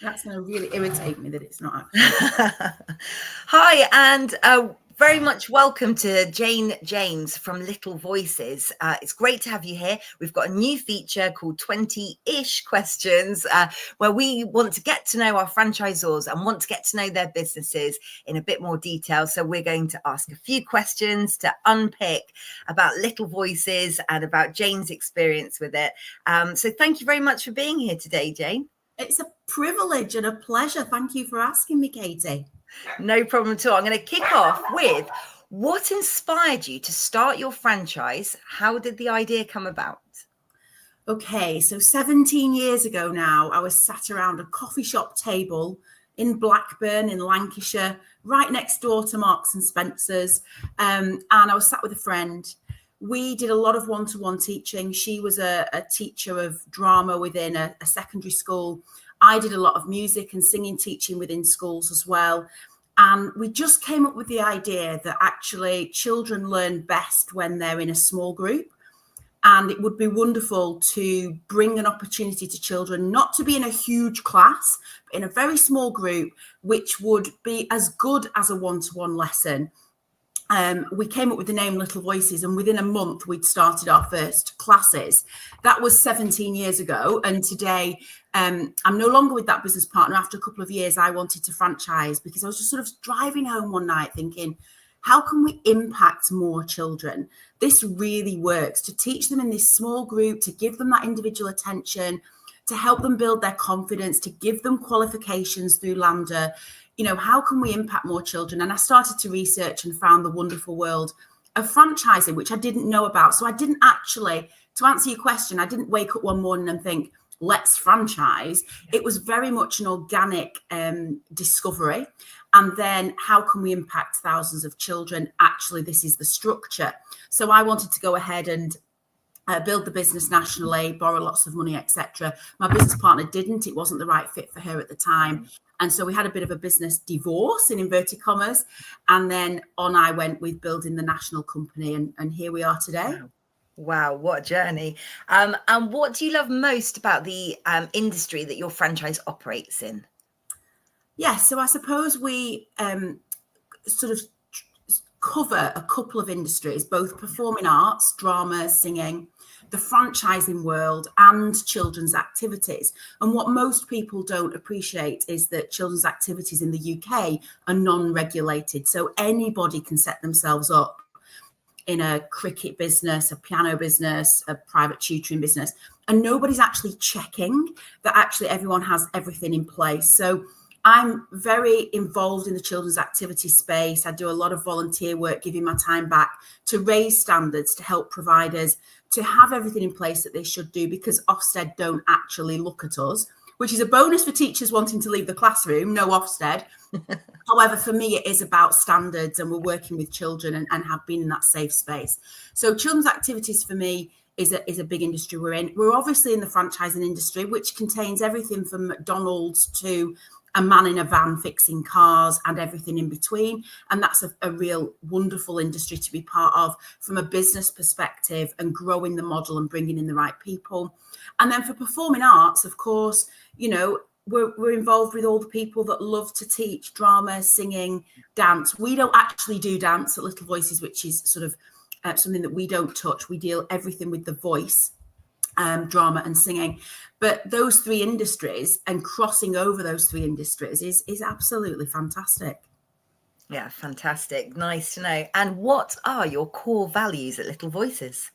That's going to really irritate me that it's not actually. Hi, and very much welcome to Jane James from Little Voices. It's great to have you here. We've got a new feature called 20-ish questions, where we want to get to know our franchisors and want to get to know their businesses in a bit more detail. So we're going to ask a few questions to unpick about Little Voices and about Jane's experience with it. So thank you very much for being here today, Jane. It's a privilege and a pleasure. Thank you for asking me, Katie. No problem at all. I'm going to kick off with, what inspired you to start your franchise? How did the idea come about? Okay, so 17 years ago now, I was sat around a coffee shop table in Blackburn in Lancashire, right next door to Marks and Spencer's. And I was sat with a friend. We did a lot of one-to-one teaching. She was a teacher of drama within a secondary school. I did a lot of music and singing teaching within schools as well. And we just came up with the idea that actually children learn best when they're in a small group. And it would be wonderful to bring an opportunity to children, not to be in a huge class, but in a very small group, which would be as good as a one-to-one lesson. We came up with the name Little Voices, and within a month we'd started our first classes. That was 17 years ago, and today I'm no longer with that business partner. After a couple of years, I wanted to franchise because I was just sort of driving home one night thinking, how can we impact more children? This really works, to teach them in this small group, to give them that individual attention, to help them build their confidence, to give them qualifications through LAMDA. You know, how can we impact more children? And I started to research and found the wonderful world of franchising, which I didn't know about. So I didn't actually, to answer your question, I didn't wake up one morning and think, let's franchise. It was very much an organic discovery. And then how can we impact thousands of children? Actually, this is the structure. So I wanted to go ahead and build the business nationally, borrow lots of money, etc. My business partner didn't. It wasn't the right fit for her at the time. And so we had a bit of a business divorce in inverted commas. And then on I went with building the national company. And here we are today. Wow, what a journey. And what do you love most about the industry that your franchise operates in? Yeah, so I suppose we sort of cover a couple of industries, both performing arts, drama, singing, the franchising world, and children's activities. And what most people don't appreciate is that children's activities in the UK are non-regulated. So anybody can set themselves up in a cricket business, a piano business, a private tutoring business, and nobody's actually checking that actually everyone has everything in place. So I'm very involved in the children's activity space. I do a lot of volunteer work, giving my time back to raise standards, to help providers to have everything in place that they should do, because Ofsted don't actually look at us, which is a bonus for teachers wanting to leave the classroom, no Ofsted. However, for me, it is about standards, and we're working with children and have been in that safe space. So children's activities for me is a big industry we're in. We're obviously in the franchising industry, which contains everything from McDonald's to a man in a van fixing cars and everything in between. And that's a real wonderful industry to be part of from a business perspective, and growing the model and bringing in the right people. And then for performing arts, of course, you know, we're involved with all the people that love to teach drama, singing, dance. We don't actually do dance at Little Voices, which is sort of something that we don't touch. We deal everything with the voice, drama and singing. But those three industries and crossing over those three industries is absolutely fantastic. Yeah, fantastic. Nice to know. And what are your core values at Little Voices?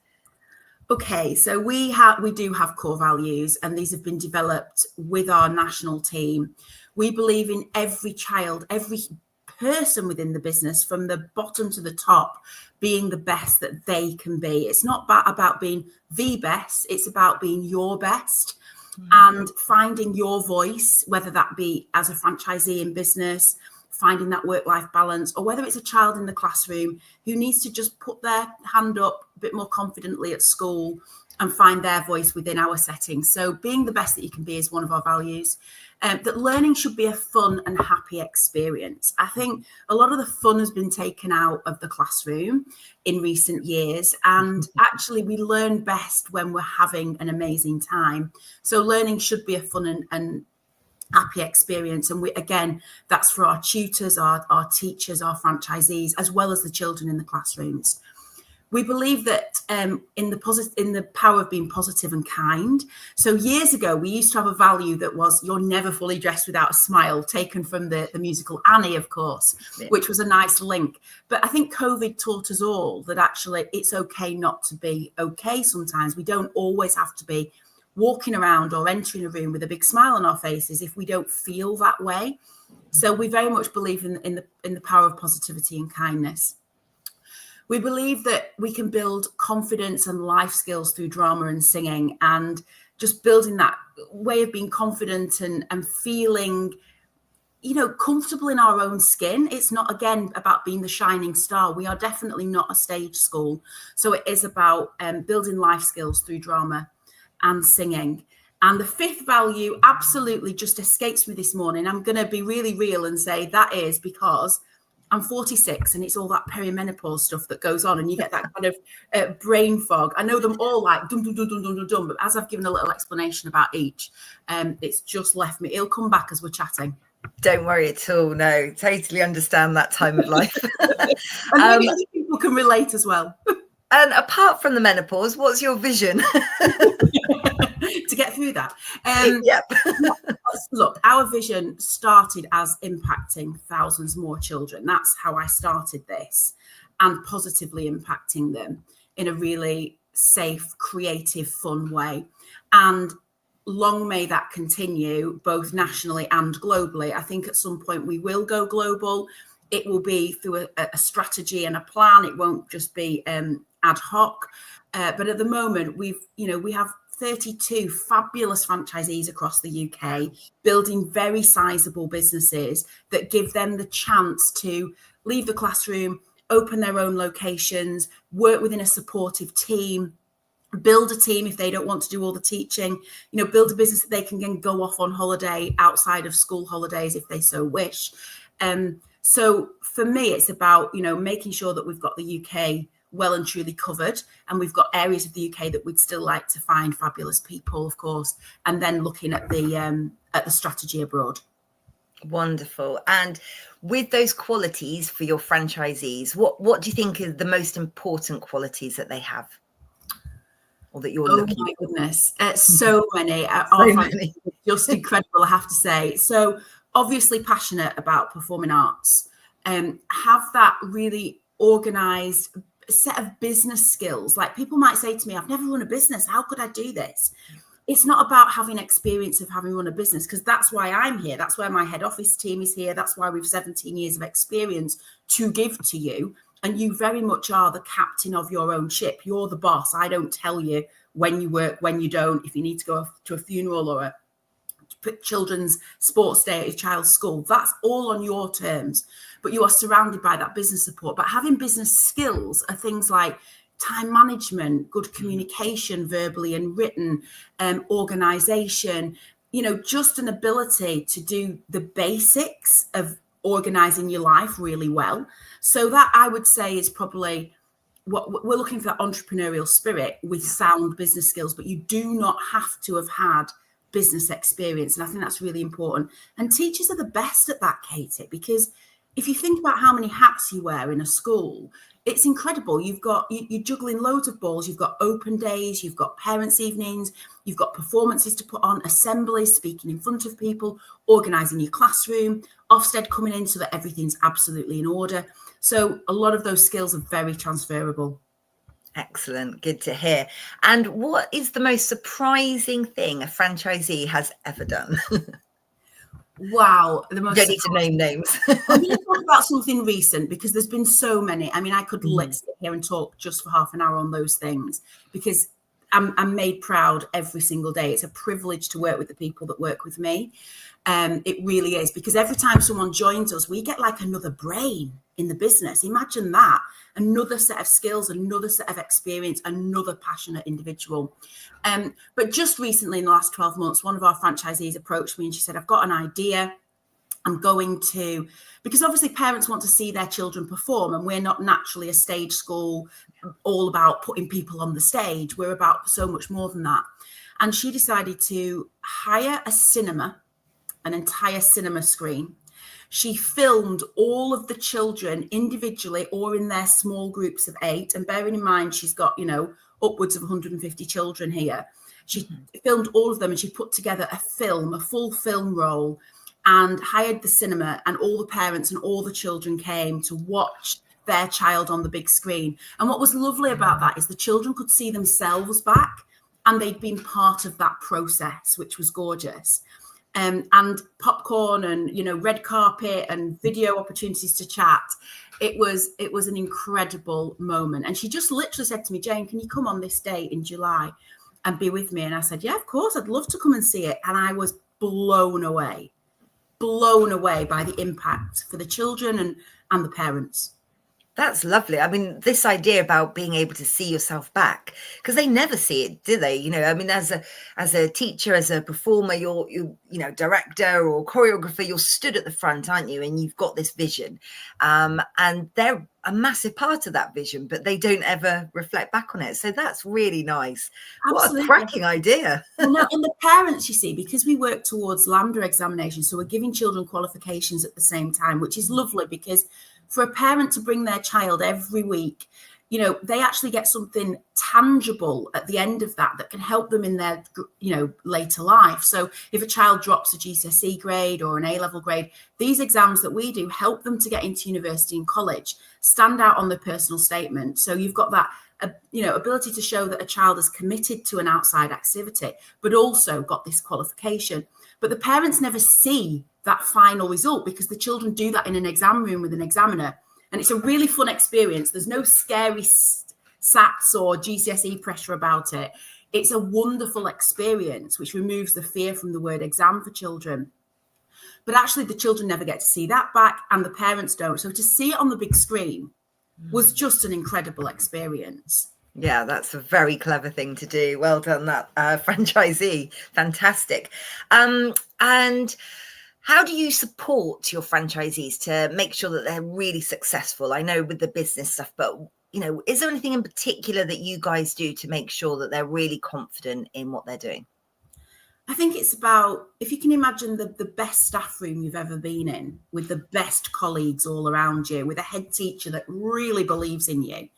Okay, so we do have core values, and these have been developed with our national team. We believe in every child, every person within the business, from the bottom to the top, being the best that they can be. It's not about being the best, it's about being your best. And finding your voice, whether that be as a franchisee in business, finding that work-life balance, or whether it's a child in the classroom who needs to just put their hand up a bit more confidently at school and find their voice within our setting. So being the best that you can be is one of our values. That learning should be a fun and happy experience. I think a lot of the fun has been taken out of the classroom in recent years, and actually we learn best when we're having an amazing time. So learning should be a fun and happy experience. And that's for our tutors, our teachers, our franchisees, as well as the children in the classrooms. We believe that in the power of being positive and kind. So years ago, we used to have a value that was, you're never fully dressed without a smile, taken from the musical Annie, of course, which was a nice link. But I think COVID taught us all that actually it's okay not to be okay sometimes. We don't always have to be walking around or entering a room with a big smile on our faces if we don't feel that way. So we very much believe in the power of positivity and kindness. We believe that we can build confidence and life skills through drama and singing, and just building that way of being confident and feeling, comfortable in our own skin. It's not, again, about being the shining star. We are definitely not a stage school. So it is about building life skills through drama and singing. And the fifth value absolutely just escapes me this morning. I'm going to be really real and say that is because I'm 46 and it's all that perimenopause stuff that goes on and you get that kind of brain fog. I know them all like dum, dum, dum, dum, dum, dum, dum, but as I've given a little explanation about each, it's just left me. It'll come back as we're chatting. Don't worry at all. No, totally understand that time of life. And maybe other people can relate as well. And apart from the menopause, what's your vision? To get through that. Yep. Look, our vision started as impacting thousands more children. That's how I started this, and positively impacting them in a really safe, creative, fun way. And long may that continue, both nationally and globally. I think at some point we will go global. It will be through a strategy and a plan. It won't just be ad hoc. But at the moment, we have 32 fabulous franchisees across the UK building very sizable businesses that give them the chance to leave the classroom, open their own locations, work within a supportive team, build a team if they don't want to do all the teaching, build a business that they can then go off on holiday outside of school holidays if they so wish. So for me, it's about, making sure that we've got the UK well and truly covered, and we've got areas of the UK that we'd still like to find fabulous people, of course, and then looking at the strategy abroad. Wonderful. And with those qualities for your franchisees, what do you think is the most important qualities that they have, or that you're looking? Oh my goodness, so many. Just incredible, I have to say. So obviously passionate about performing arts, have that really organized set of business skills. Like, people might say to me, I've never run a business, how could I do this? It's not about having experience of having run a business, because that's why I'm here. That's why my head office team is here. That's why we've 17 years of experience to give to you. And you very much are the captain of your own ship. You're the boss. I don't tell you when you work, when you don't, if you need to go to a funeral or a children's sports day at your child's school. That's all on your terms, but you are surrounded by that business support. But having business skills are things like time management, good communication, verbally and written, organization, just an ability to do the basics of organizing your life really well. So that, I would say, is probably what we're looking for, that entrepreneurial spirit with sound business skills. But you do not have to have had business experience, and I think that's really important. And teachers are the best at that, Katie, because if you think about how many hats you wear in a school, it's incredible. You're juggling loads of balls. You've got open days, you've got parents' evenings, you've got performances to put on, assemblies, speaking in front of people, organising your classroom, Ofsted coming in so that everything's absolutely in order. So a lot of those skills are very transferable. Excellent. Good to hear. And what is the most surprising thing a franchisee has ever done? Wow. The most. You don't need to name names. I'm going to talk about something recent, because there's been so many. I mean, I could sit here and talk just for half an hour on those things, because I'm made proud every single day. It's a privilege to work with the people that work with me. It really is, because every time someone joins us, we get like another brain in the business. Imagine that. Another set of skills, another set of experience, another passionate individual. But just recently, in the last 12 months, one of our franchisees approached me and she said, I've got an idea. I'm going to, because obviously parents want to see their children perform, and we're not naturally a stage school all about putting people on the stage. We're about so much more than that. And she decided to hire a cinema an entire cinema screen. She filmed all of the children individually or in their small groups of 8. And bearing in mind, she's got, upwards of 150 children here. She filmed all of them, and she put together a full film roll, and hired the cinema, and all the parents and all the children came to watch their child on the big screen. And what was lovely about that is the children could see themselves back, and they'd been part of that process, which was gorgeous. And popcorn and, red carpet and video opportunities to chat. It was an incredible moment. And she just literally said to me, Jane, can you come on this day in July and be with me? And I said, yeah, of course, I'd love to come and see it. And I was blown away by the impact for the children and the parents. That's lovely. I mean, this idea about being able to see yourself back, because they never see it, do they? I mean, as a teacher, as a performer, you're director or choreographer, you're stood at the front, aren't you? And you've got this vision, and they're a massive part of that vision, but they don't ever reflect back on it. So that's really nice. Absolutely. What a cracking idea. And the parents, you see, because we work towards LAMDA examinations, so we're giving children qualifications at the same time, which is lovely, because for a parent to bring their child every week, they actually get something tangible at the end of that can help them in their, later life. So if a child drops a GCSE grade or an A-level grade, these exams that we do help them to get into university and college, stand out on their personal statement. So you've got that, ability to show that a child is committed to an outside activity, but also got this qualification. But the parents never see that final result, because the children do that in an exam room with an examiner. And it's a really fun experience. There's no scary SATs or GCSE pressure about it. It's a wonderful experience, which removes the fear from the word exam for children. But actually, the children never get to see that back, and the parents don't. So to see it on the big screen was just an incredible experience. Yeah, that's a very clever thing to do. Well done, that franchisee. Fantastic. And how do you support your franchisees to make sure that they're really successful? I know with the business stuff, but, is there anything in particular that you guys do to make sure that they're really confident in what they're doing? I think it's about, if you can imagine the best staff room you've ever been in, with the best colleagues all around you, with a head teacher that really believes in you.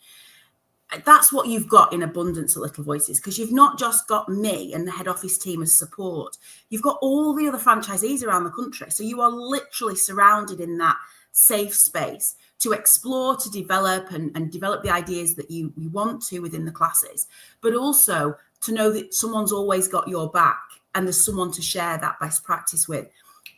That's what you've got in abundance at Little Voices, because you've not just got me and the head office team as support. You've got all the other franchisees around the country. So you are literally surrounded in that safe space to explore, to develop and develop the ideas that you want to within the classes, but also to know that someone's always got your back and there's someone to share that best practice with.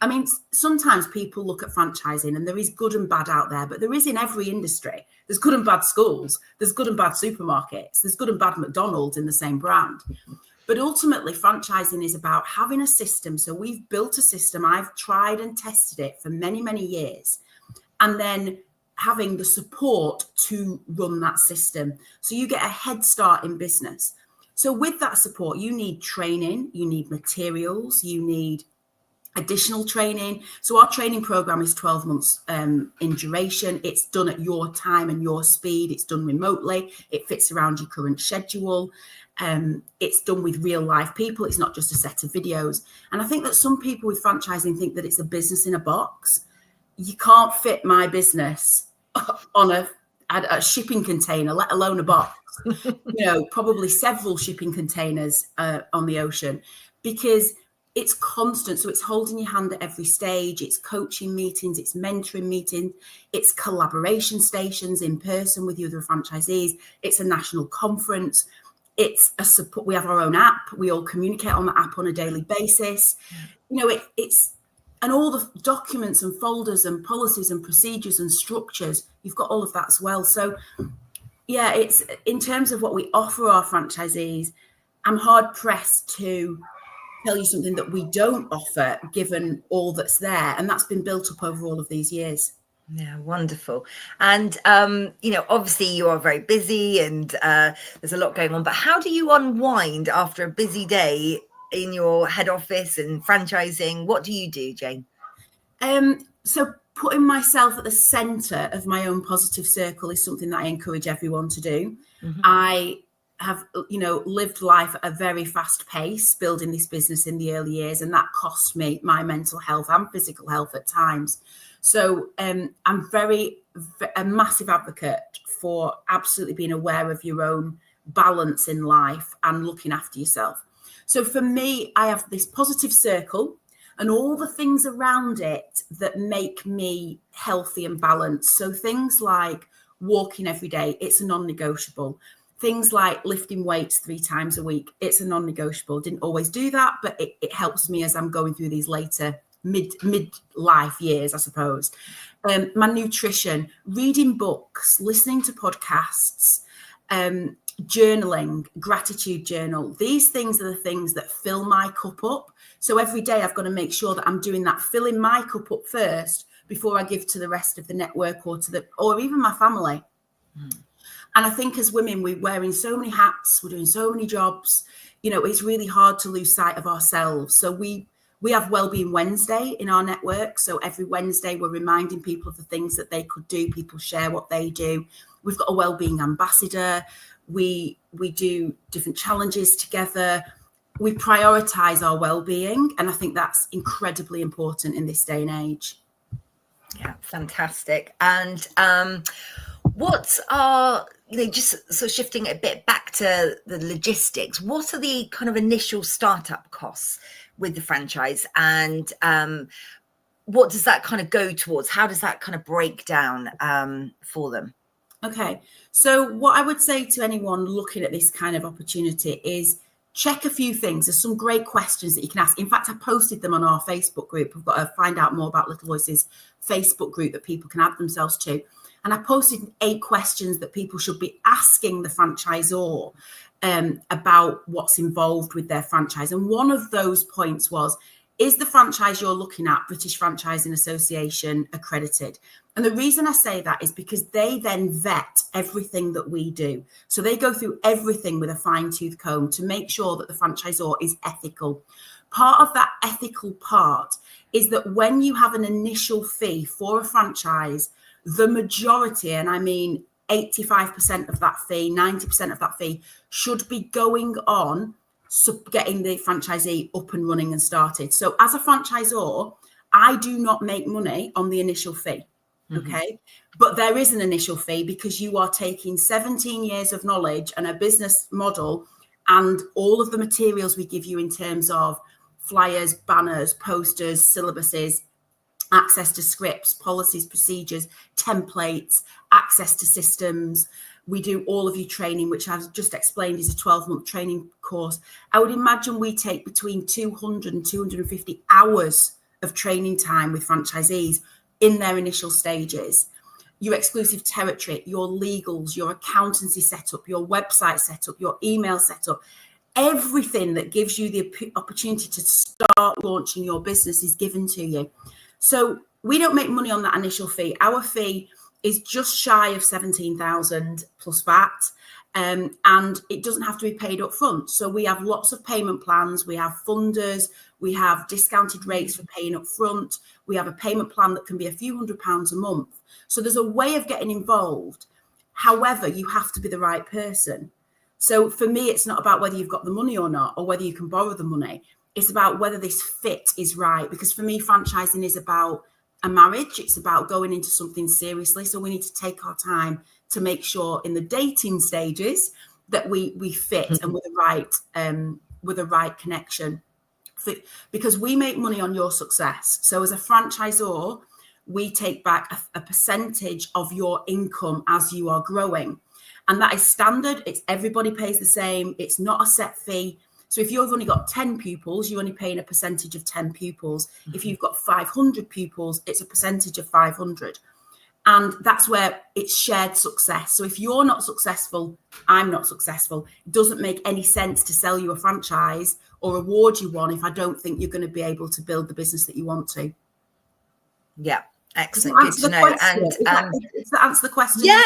I mean, sometimes people look at franchising and there is good and bad out there, but there is in every industry. There's good and bad schools. There's good and bad supermarkets. There's good and bad McDonald's in the same brand. But ultimately, franchising is about having a system. So we've built a system. I've tried and tested it for many, many years. And then having the support to run that system. So you get a head start in business. So with that support, you need training, you need materials, you need additional training. So our training program is 12 months in duration. It's done at your time and your speed. It's done remotely. It fits around your current schedule. It's done with real life people. It's not just a set of videos. And I think that some people with franchising think that it's a business in a box. You can't fit my business on a shipping container, let alone a box. Probably several shipping containers on the ocean, because it's constant. So it's holding your hand at every stage. It's coaching meetings. It's mentoring meetings. It's collaboration stations in person with the other franchisees. It's a national conference. It's a support. We have our own app. We all communicate on the app on a daily basis. It's and all the documents and folders and policies and procedures and structures. You've got all of that as well. So yeah, it's in terms of what we offer our franchisees, I'm hard pressed to tell you something that we don't offer, given all that's there. And that's been built up over all of these years. Yeah, wonderful. And, obviously you are very busy and there's a lot going on, but how do you unwind after a busy day in your head office and franchising? What do you do, Jane? So putting myself at the center of my own positive circle is something that I encourage everyone to do. Mm-hmm. have, lived life at a very fast pace, building this business in the early years, and that cost me my mental health and physical health at times. So I'm a massive advocate for absolutely being aware of your own balance in life and looking after yourself. So for me, I have this positive circle and all the things around it that make me healthy and balanced. So things like walking every day, it's a non-negotiable. Things like lifting weights 3 times a week, it's a non-negotiable. Didn't always do that, but it helps me as I'm going through these later mid-life years, I suppose. My nutrition, reading books, listening to podcasts, journaling, gratitude journal. These things are the things that fill my cup up. So every day I've got to make sure that I'm doing that, filling my cup up first before I give to the rest of the network or even my family. And I think as women, we're wearing so many hats, we're doing so many jobs, it's really hard to lose sight of ourselves. So we have Wellbeing Wednesday in our network. So every Wednesday, we're reminding people of the things that they could do. People share what they do. We've got a Wellbeing Ambassador. We do different challenges together. We prioritise our well-being. And I think that's incredibly important in this day and age. Yeah, fantastic. And what are, just sort of shifting a bit back to the logistics, what are the kind of initial startup costs with the franchise, and what does that kind of go towards? How does that kind of break down for them? Okay, so what I would say to anyone looking at this kind of opportunity is check a few things. There's some great questions that you can ask. In fact, I posted them on our Facebook group. We've got to find out more about Little Voices Facebook group that people can add themselves to. And I posted 8 questions that people should be asking the franchisor about what's involved with their franchise. And one of those points was, is the franchise you're looking at British Franchising Association accredited? And the reason I say that is because they then vet everything that we do. So they go through everything with a fine-tooth comb to make sure that the franchisor is ethical. Part of that ethical part is that when you have an initial fee for a franchise, the majority, and I mean 85% of that fee, 90% of that fee, should be going on getting the franchisee up and running and started. So as a franchisor, I do not make money on the initial fee. Okay. But there is an initial fee because you are taking 17 years of knowledge and a business model and all of the materials we give you in terms of flyers, banners, posters, syllabuses, access to scripts, policies, procedures, templates, access to systems. We do all of your training, which I've just explained is a 12-month training course. I would imagine we take between 200 and 250 hours of training time with franchisees in their initial stages. Your exclusive territory, your legals, your accountancy setup, your website setup, your email setup, everything that gives you the opportunity to start launching your business is given to you. So we don't make money on that initial fee. Our fee is just shy of 17,000 plus VAT, and it doesn't have to be paid up front. So we have lots of payment plans. We have funders. We have discounted rates for paying up front. We have a payment plan that can be a few £100s a month. So there's a way of getting involved. However, you have to be the right person. So for me, it's not about whether you've got the money or not, or whether you can borrow the money. It's about whether this fit is right. Because for me, franchising is about a marriage. It's about going into something seriously. So we need to take our time to make sure in the dating stages that we fit and with the right connection. Because we make money on your success. So as a franchisor, we take back a percentage of your income as you are growing. And that is standard. It's everybody pays the same. It's not a set fee. So if you've only got 10 pupils, you're only paying a percentage of 10 pupils. If you've got 500 pupils, it's a percentage of 500. And that's where it's shared success. So if you're not successful, I'm not successful. It doesn't make any sense to sell you a franchise or award you one if I don't think you're going to be able to build the business that you want to. Yeah, excellent. Good to know. And does that answer the question? Yeah,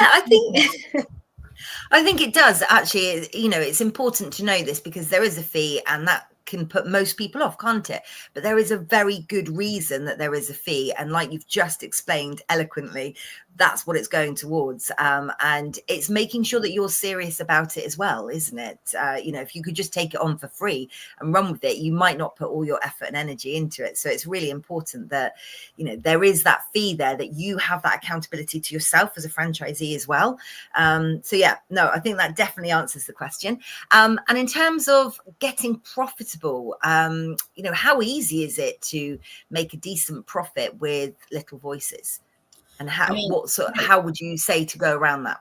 I think it does actually. It's important to know this because there is a fee, and that can put most people off, can't it? But there is a very good reason that there is a fee. And like you've just explained eloquently, that's what it's going towards. And it's making sure that you're serious about it as well, isn't it? If you could just take it on for free and run with it, you might not put all your effort and energy into it. So it's really important that, there is that fee there, that you have that accountability to yourself as a franchisee as well. I think that definitely answers the question. And in terms of getting profitable, how easy is it to make a decent profit with Little Voices? And how would you say to go around that?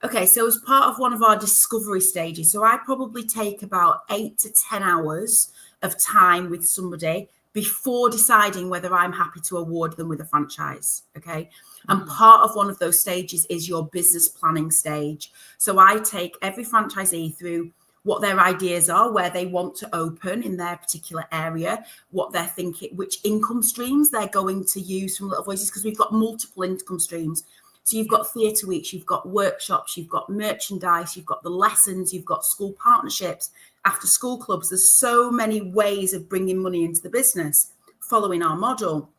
Okay, so as part of one of our discovery stages, so I probably take about 8 to 10 hours of time with somebody before deciding whether I'm happy to award them with a franchise. Okay. And part of one of those stages is your business planning stage. So I take every franchisee through what their ideas are, where they want to open in their particular area, what they're thinking, which income streams they're going to use from Little Voices, because we've got multiple income streams. So you've got theatre weeks, you've got workshops, you've got merchandise, you've got the lessons, you've got school partnerships, after school clubs. There's so many ways of bringing money into the business following our model.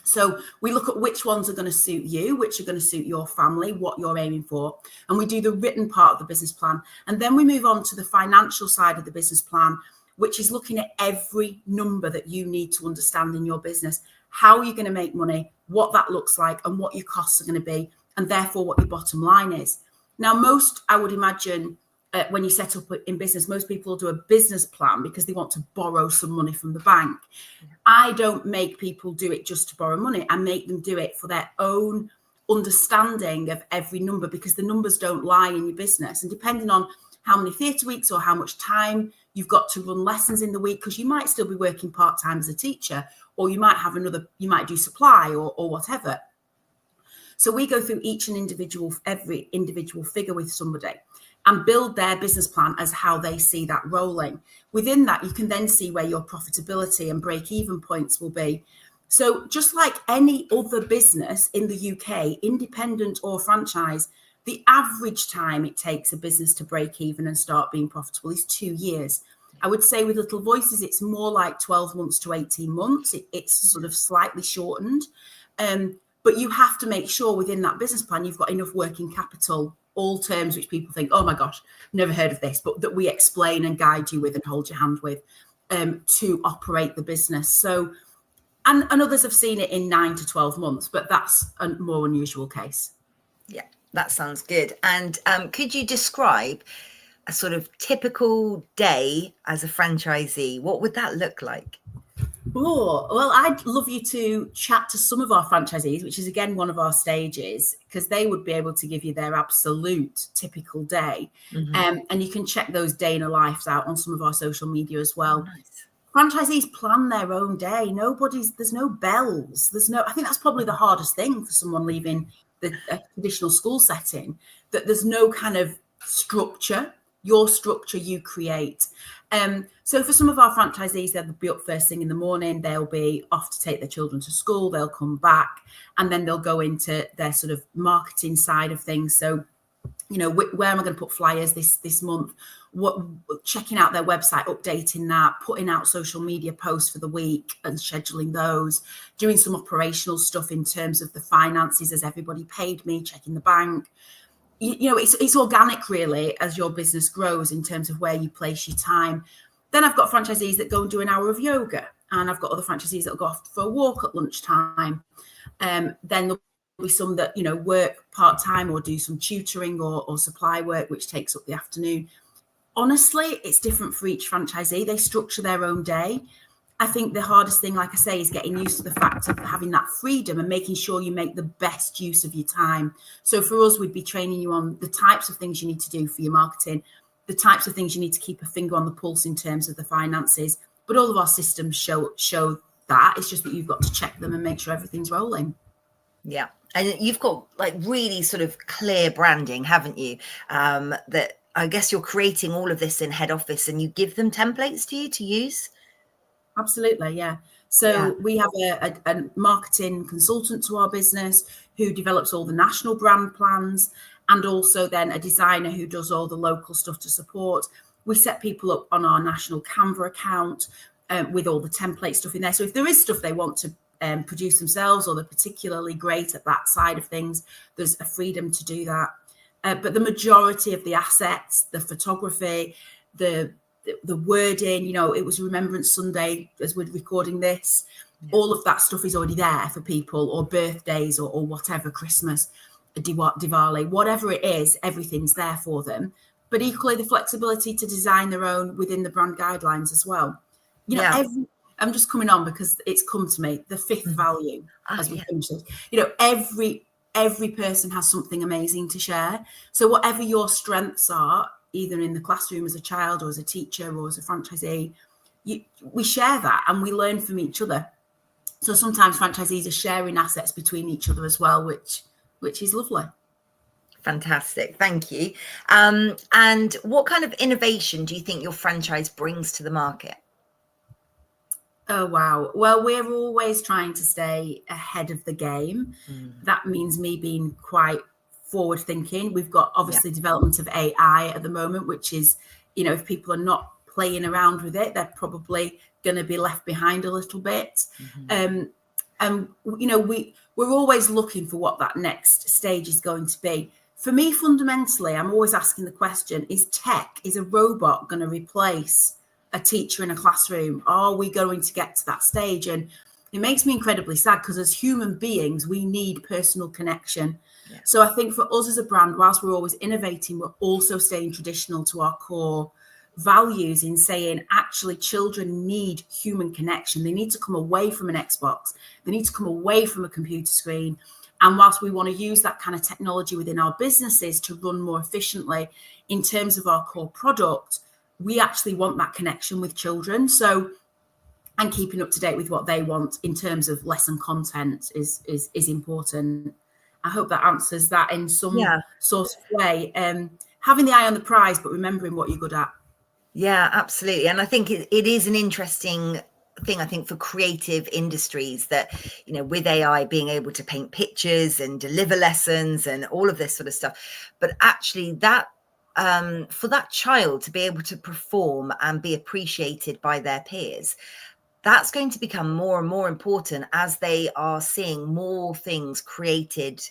So we look at which ones are going to suit you, which are going to suit your family, what you're aiming for. And we do the written part of the business plan. And then we move on to the financial side of the business plan, which is looking at every number that you need to understand in your business, how you're going to make money, what that looks like, and what your costs are going to be, and therefore what your bottom line is. Now, I would imagine, when you set up in business, most people will do a business plan because they want to borrow some money from the bank. I don't make people do it just to borrow money. I make them do it for their own understanding of every number, because the numbers don't lie in your business. And depending on how many theatre weeks or how much time you've got to run lessons in the week, because you might still be working part-time as a teacher, or you might you might do supply or whatever. So we go through every individual figure with somebody and build their business plan as how they see that rolling. Within that, you can then see where your profitability and break-even points will be. So just like any other business in the UK, independent or franchise, the average time it takes a business to break even and start being profitable is 2 years. I would say with Little Voices, it's more like 12 months to 18 months. It's sort of slightly shortened. But you have to make sure within that business plan, you've got enough working capital, all terms which people think, oh my gosh, never heard of this, but that we explain and guide you with and hold your hand with to operate the business. So, and others have seen it in 9 to 12 months, but that's a more unusual case. Yeah, that sounds good. And could you describe a sort of typical day as a franchisee? What would that look like? Oh, well, I'd love you to chat to some of our franchisees, which is, again, one of our stages, because they would be able to give you their absolute typical day. Mm-hmm. And you can check those day in a lives out on some of our social media as well. Oh, nice. Franchisees plan their own day. There's no bells. I think that's probably the hardest thing for someone leaving a traditional school setting, that there's no kind of structure. Your structure you create. So for some of our franchisees, they'll be up first thing in the morning. They'll be off to take their children to school. They'll come back, and then they'll go into their sort of marketing side of things. So, where am I going to put flyers this month? Checking out their website, updating that, putting out social media posts for the week and scheduling those, doing some operational stuff in terms of the finances. Has everybody paid me? Checking the bank. It's organic really as your business grows in terms of where you place your time. Then I've got franchisees that go and do an hour of yoga, and I've got other franchisees that will go off for a walk at lunchtime. Then there'll be some that, work part-time or do some tutoring or supply work, which takes up the afternoon. Honestly, it's different for each franchisee. They structure their own day. I think the hardest thing, like I say, is getting used to the fact of having that freedom and making sure you make the best use of your time. So for us, we'd be training you on the types of things you need to do for your marketing, the types of things you need to keep a finger on the pulse in terms of the finances. But all of our systems show that. It's just that you've got to check them and make sure everything's rolling. Yeah. And you've got like really sort of clear branding, haven't you? That I guess you're creating all of this in head office, and you give them templates to use. Absolutely, yeah. So we have a marketing consultant to our business who develops all the national brand plans, and also then a designer who does all the local stuff to support. We set people up on our national Canva account with all the template stuff in there. So if there is stuff they want to produce themselves, or they're particularly great at that side of things, there's a freedom to do that. But the majority of the assets, the photography, the wording, you know, it was Remembrance Sunday as we're recording this. All of that stuff is already there for people, or birthdays, or whatever, Christmas, Diwali, whatever it is, everything's there for them. But equally, the flexibility to design their own within the brand guidelines as well. You know, I'm just coming on because it's come to me, the fifth value as we finish this. You know, every person has something amazing to share. So whatever your strengths are, either in the classroom as a child or as a teacher or as a franchisee, we share that and we learn from each other. So sometimes franchisees are sharing assets between each other as well, which is lovely. Fantastic. Thank you. And what kind of innovation do you think your franchise brings to the market? Oh, wow. Well, we're always trying to stay ahead of the game. That means me being quite forward thinking. We've got obviously development of AI at the moment, which is, you know, if people are not playing around with it, they're probably going to be left behind a little bit. And, you know, we're always looking for what that next stage is going to be. For me, fundamentally, I'm always asking the question, is a robot going to replace a teacher in a classroom? Are we going to get to that stage? And it makes me incredibly sad, because as human beings, we need personal connection. So I think for us as a brand, whilst we're always innovating, we're also staying traditional to our core values in saying, actually, children need human connection. They need to come away from an Xbox. They need to come away from a computer screen. And whilst we want to use that kind of technology within our businesses to run more efficiently in terms of our core product, we actually want that connection with children. So, and keeping up to date with what they want in terms of lesson content is important. I hope that answers that in some sort of way. Having the eye on the prize, but remembering what you're good at. Yeah, absolutely. And I think it is an interesting thing, I think, for creative industries, that, you know, with AI being able to paint pictures and deliver lessons and all of this sort of stuff, but actually that for that child to be able to perform and be appreciated by their peers, that's going to become more and more important as they are seeing more things created,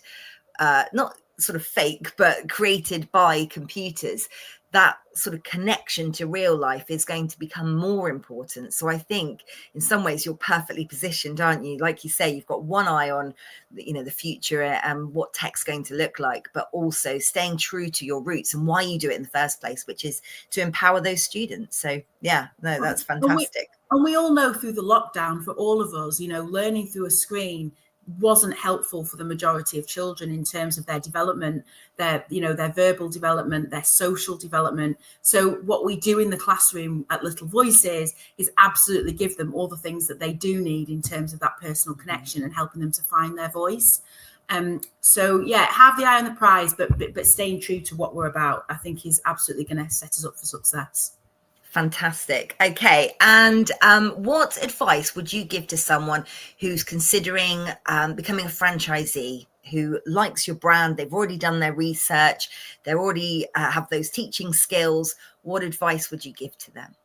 not sort of fake, but created by computers. That sort of connection to real life is going to become more important. So I think in some ways you're perfectly positioned, aren't you? Like you say, you've got one eye on, you know, the future and what tech's going to look like, but also staying true to your roots and why you do it in the first place, which is to empower those students. So yeah, no, that's fantastic. And we all know through the lockdown, for all of us, you know, learning through a screen wasn't helpful for the majority of children in terms of their development, their verbal development, their social development. So what we do in the classroom at Little Voices is absolutely give them all the things that they do need in terms of that personal connection and helping them to find their voice. So yeah, have the eye on the prize, but staying true to what we're about, I think, is absolutely going to set us up for success. Fantastic. Okay. And what advice would you give to someone who's considering becoming a franchisee, who likes your brand? They've already done their research. They already have those teaching skills. What advice would you give to them?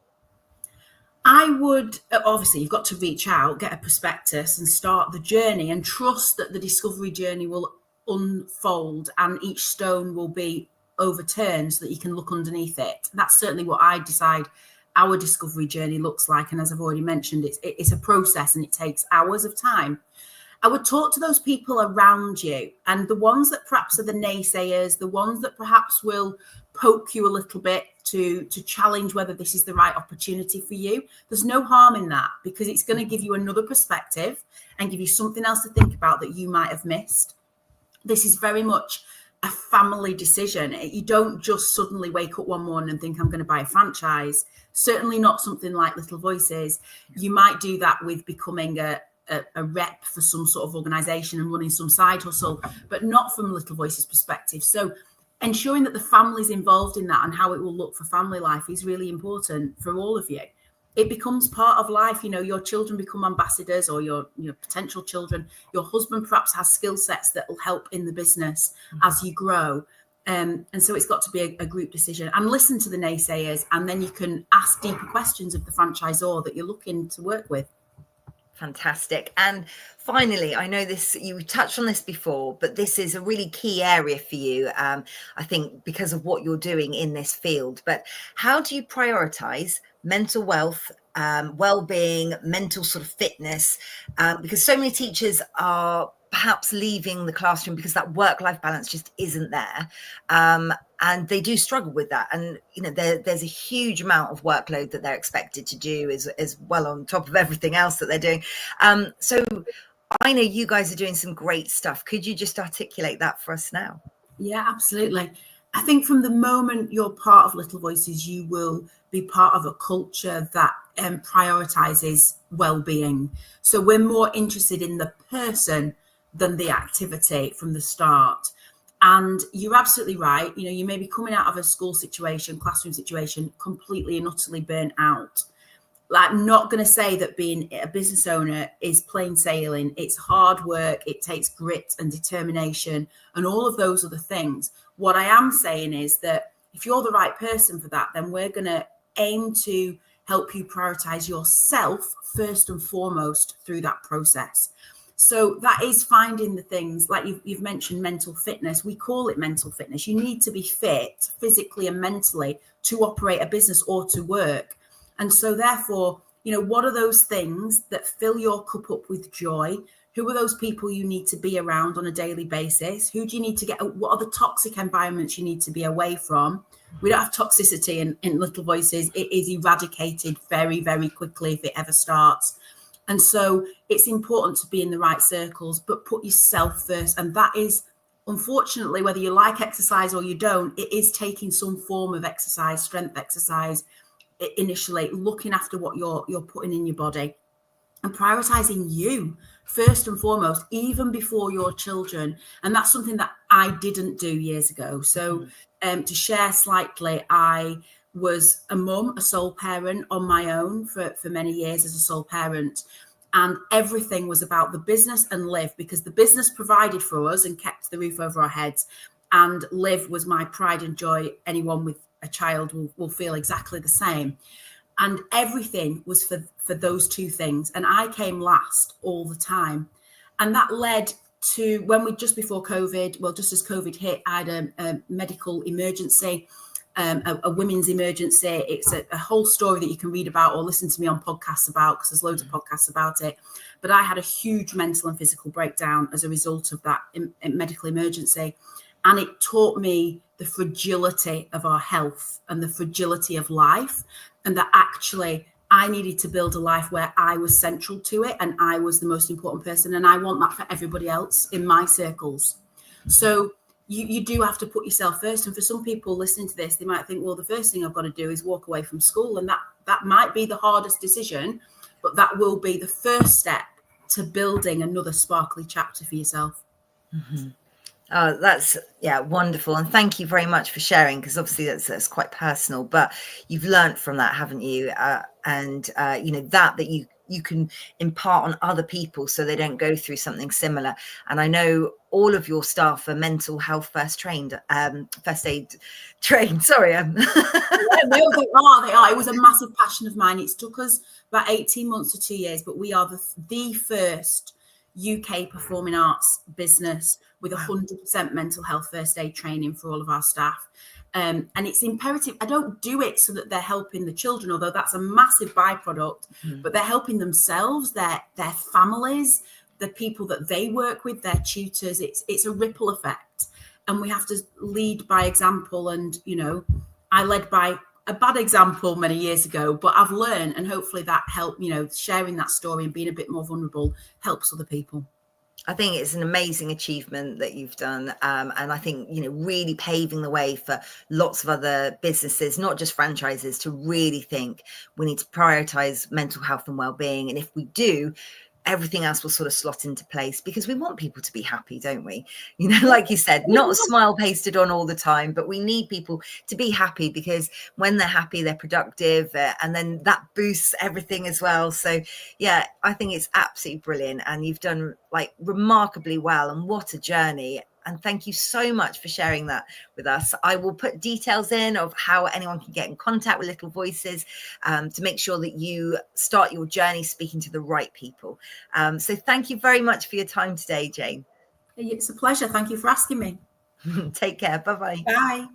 I would, obviously, you've got to reach out, get a prospectus and start the journey, and trust that the discovery journey will unfold and each stone will be overturned so that you can look underneath it. That's certainly what I decide our discovery journey looks like. And as I've already mentioned, it's a process and it takes hours of time. I would talk to those people around you, and the ones that perhaps are the naysayers, the ones that perhaps will poke you a little bit to challenge whether this is the right opportunity for you. There's no harm in that, because it's going to give you another perspective and give you something else to think about that you might have missed. This is very much a family decision. You don't just suddenly wake up one morning and think, I'm going to buy a franchise. Certainly not something like Little Voices. You might do that with becoming a rep for some sort of organization and running some side hustle, but not from Little Voices perspective. So ensuring that the family's involved in that and how it will look for family life is really important for all of you. It becomes part of life. You know, your children become ambassadors, or your potential children. Your husband perhaps has skill sets that will help in the business as you grow. And so it's got to be a group decision, and listen to the naysayers, and then you can ask deeper questions of the franchisor that you're looking to work with. Fantastic. And finally, I know this, you touched on this before, but this is a really key area for you, I think, because of what you're doing in this field. But how do you prioritize mental wealth, well-being, mental sort of fitness? Because so many teachers are perhaps leaving the classroom because that work-life balance just isn't there. And they do struggle with that. And, you know, there's a huge amount of workload that they're expected to do as well on top of everything else that they're doing. So I know you guys are doing some great stuff. Could you just articulate that for us now? Yeah, absolutely. I think from the moment you're part of Little Voices, you will be part of a culture that prioritizes well-being. So we're more interested in the person than the activity from the start. And you're absolutely right. You know, you may be coming out of a school situation, classroom situation, completely and utterly burnt out. Like, I'm not going to say that being a business owner is plain sailing. It's hard work. It takes grit and determination and all of those other things. What I am saying is that if you're the right person for that, then we're going to aim to help you prioritize yourself first and foremost through that process. So that is finding the things like you've mentioned, mental fitness. We call it mental fitness. You need to be fit physically and mentally to operate a business or to work. And so therefore, you know, what are those things that fill your cup up with joy? Who are those people you need to be around on a daily basis? Who do you need to get? What are the toxic environments you need to be away from? We don't have toxicity in Little Voices. It is eradicated very, very quickly if it ever starts. And so it's important to be in the right circles, but put yourself first. And that is, unfortunately, whether you like exercise or you don't, it is taking some form of exercise, strength exercise, initially, looking after what you're putting in your body and prioritizing you first and foremost, even before your children. And that's something that I didn't do years ago. So to share slightly, I was a mum, a sole parent on my own for many years as a sole parent. And everything was about the business and Live, because the business provided for us and kept the roof over our heads. And Live was my pride and joy. Anyone with a child will feel exactly the same. And everything was for those two things. And I came last all the time. And that led to when we, just before COVID, well, just as COVID hit, I had a medical emergency, a women's emergency. It's a whole story that you can read about or listen to me on podcasts about, because there's loads of podcasts about it. But I had a huge mental and physical breakdown as a result of that medical emergency. And it taught me the fragility of our health and the fragility of life, and that actually I needed to build a life where I was central to it and I was the most important person. And I want that for everybody else in my circles. So you do have to put yourself first. And for some people listening to this, they might think, well, the first thing I've got to do is walk away from school. And that might be the hardest decision, but that will be the first step to building another sparkly chapter for yourself. Mm-hmm. Oh, that's, yeah, wonderful. And thank you very much for sharing, because obviously that's quite personal, but you've learned from that, haven't you? And you know, that you can impart on other people so they don't go through something similar. And I know all of your staff are mental health first aid trained. Sorry. No, they are. It was a massive passion of mine. It's took us about 18 months to 2 years, but we are the first UK performing arts business with 100% mental health first aid training for all of our staff. And it's imperative. I don't do it so that they're helping the children, although that's a massive byproduct, but they're helping themselves, their families, the people that they work with, their tutors. It's a ripple effect. And we have to lead by example. And, you know, I led by a bad example many years ago, but I've learned, and hopefully that helped, you know, sharing that story and being a bit more vulnerable helps other people. I think it's an amazing achievement that you've done. And I think, you know, really paving the way for lots of other businesses, not just franchises, to really think we need to prioritize mental health and well-being. And if we do, everything else will sort of slot into place, because we want people to be happy, don't we? You know, like you said, not a smile pasted on all the time, but we need people to be happy, because when they're happy, they're productive, and then that boosts everything as well. So yeah, I think it's absolutely brilliant, and you've done like remarkably well, and what a journey. And thank you so much for sharing that with us. I will put details in of how anyone can get in contact with Little Voices to make sure that you start your journey speaking to the right people. So thank you very much for your time today, Jane. It's a pleasure. Thank you for asking me. Take care. Bye-bye. Bye.